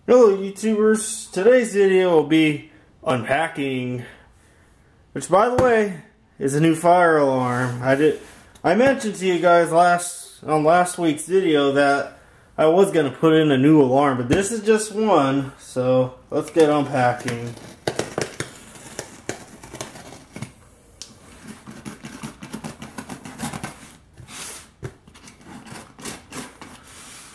Hello YouTubers, today's video will be unpacking, which by the way is a new fire alarm. I mentioned to you guys on last week's video that I was going to put in a new alarm, but this is just one, so let's get unpacking.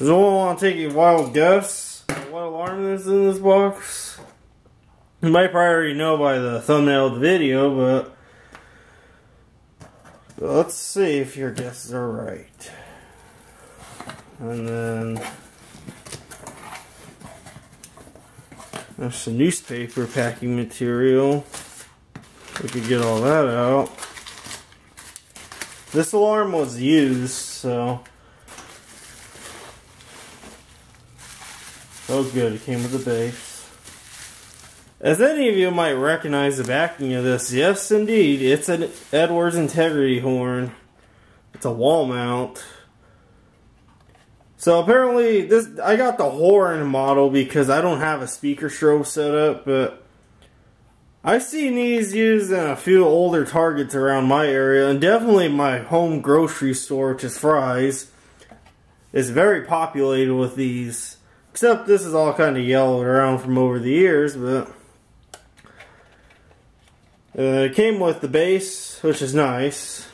Does anyone want to take a wild guess what alarm is in this box? You might probably already know by the thumbnail of the video, but let's see if your guesses are right. And then there's some newspaper packing material. We could get all that out. This alarm was used, so that was good. It came with a base. As any of you might recognize the backing of this, yes indeed, it's an Edwards Integrity horn. It's a wall mount. So apparently I got the horn model because I don't have a speaker strobe set up, but I've seen these used in a few older Targets around my area, and definitely my home grocery store, which is Fry's, is very populated with these. Except this is all kind of yellowed around from over the years, but it came with the base, which is nice.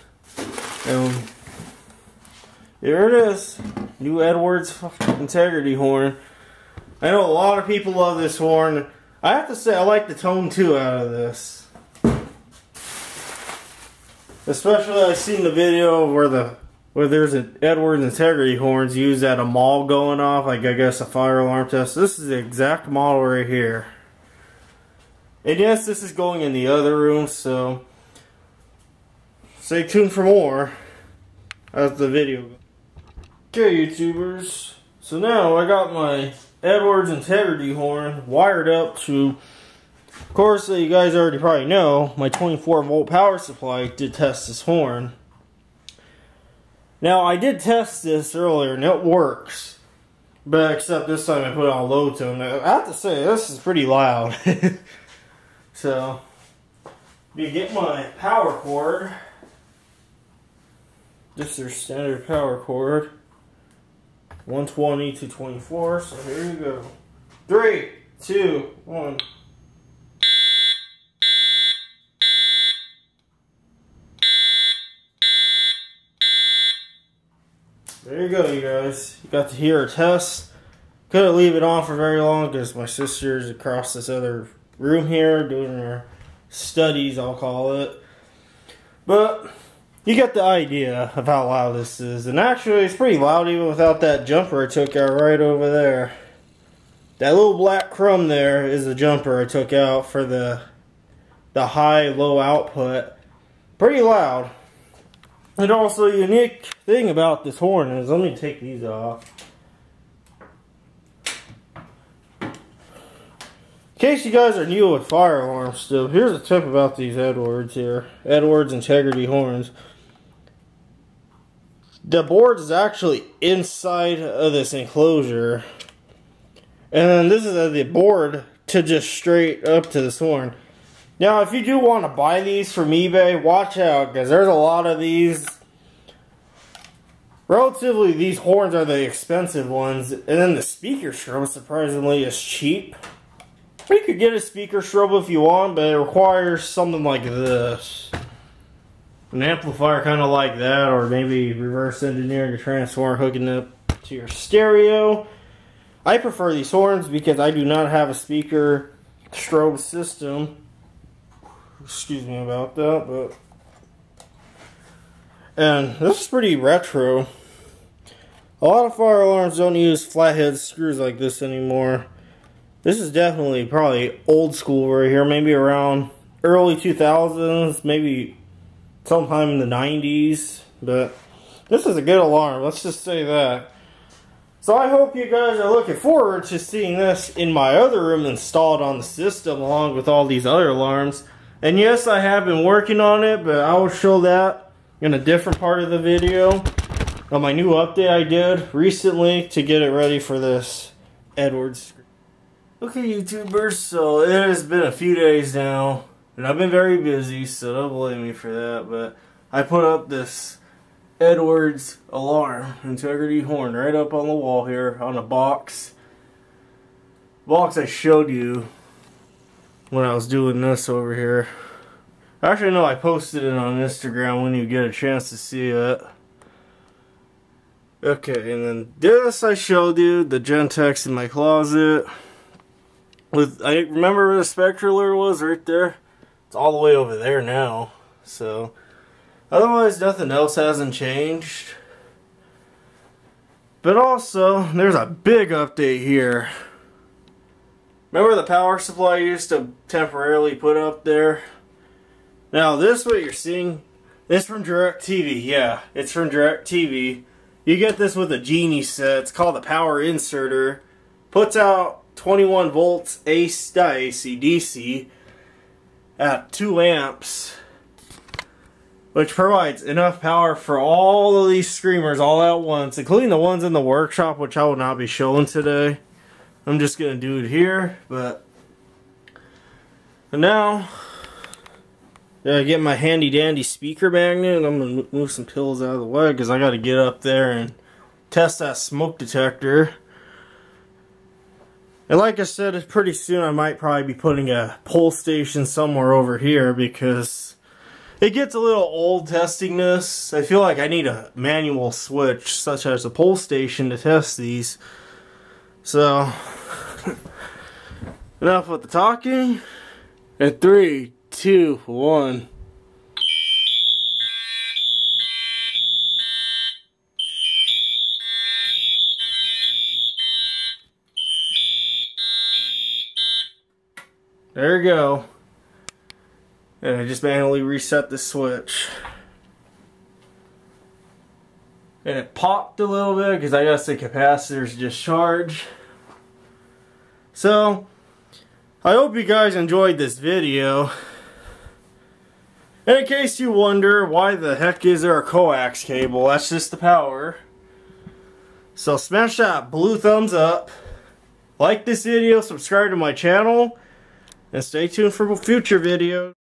Here it is, new Edwards Integrity horn. I know a lot of people love this horn. I have to say I like the tone too out of this. Especially I've seen the video where there's an Edwards Integrity horns used at a mall going off, like I guess a fire alarm test. This is the exact model right here. And yes, this is going in the other room, so stay tuned for more as the video goes. Okay, YouTubers, so now I got my Edwards Integrity horn wired up to, of course, you guys already probably know, my 24 volt power supply to test this horn. Now, I did test this earlier, and it works. But except this time I put it on low tone. Now, I have to say, this is pretty loud. So, you get my power cord. This is your standard power cord. 120 to 24, so here you go. 3, 2, 1. There you go, you guys. You got to hear a test. Couldn't leave it on for very long because my sister's across this other room here doing her studies, I'll call it. But you get the idea of how loud this is. And actually, it's pretty loud even without that jumper I took out right over there. That little black crumb there is the jumper I took out for the high-low output. Pretty loud. And also, a unique thing about this horn is, let me take these off. In case you guys are new with fire alarms still, here's a tip about these Edwards here. Edwards Integrity horns. The board is actually inside of this enclosure. And then this is the board to just straight up to this horn. Now, if you do want to buy these from eBay, watch out, because there's a lot of these. Relatively, these horns are the expensive ones, and then the speaker strobe, surprisingly, is cheap. You could get a speaker strobe if you want, but it requires something like this. An amplifier kind of like that, or maybe reverse engineering a transformer, hooking it up to your stereo. I prefer these horns because I do not have a speaker strobe system. Excuse me about that, but and this is pretty retro. A lot of fire alarms don't use flathead screws like this anymore. This is definitely probably old school right here, maybe around early 2000s, maybe sometime in the 90s, but this is a good alarm, let's just say that. So I hope you guys are looking forward to seeing this in my other room installed on the system along with all these other alarms. And yes, I have been working on it, but I will show that in a different part of the video on my new update I did recently to get it ready for this Edwards. Okay, YouTubers, so it has been a few days now, and I've been very busy, so don't blame me for that, but I put up this Edwards alarm integrity horn right up on the wall here on a box I showed you when I was doing this over here. Actually, no, I posted it on Instagram when you get a chance to see it. Okay, and then this I showed you, the Gentex in my closet. I remember where the Spectre alert was right there. It's all the way over there now. So, otherwise nothing else hasn't changed. But also, there's a big update here. Remember the power supply I used to temporarily put up there? Now this what you're seeing, this from DirecTV. Yeah, it's from DirecTV. You get this with a Genie set. It's called the power inserter. Puts out 21 volts AC, DC at 2 amps, which provides enough power for all of these screamers all at once, including the ones in the workshop, which I will not be showing today. I'm just gonna do it here, but now I get my handy dandy speaker magnet, and I'm gonna move some pills out of the way because I got to get up there and test that smoke detector. And like I said, pretty soon I might probably be putting a pull station somewhere over here because it gets a little old testing this. I feel like I need a manual switch, such as a pull station, to test these. So, enough with the talking. And 3, 2, 1. There we go. And I just manually reset the switch. And it popped a little bit because I guess the capacitor's discharged. So, I hope you guys enjoyed this video. And in case you wonder why the heck is there a coax cable, that's just the power. So smash that blue thumbs up. Like this video, subscribe to my channel. And stay tuned for future videos.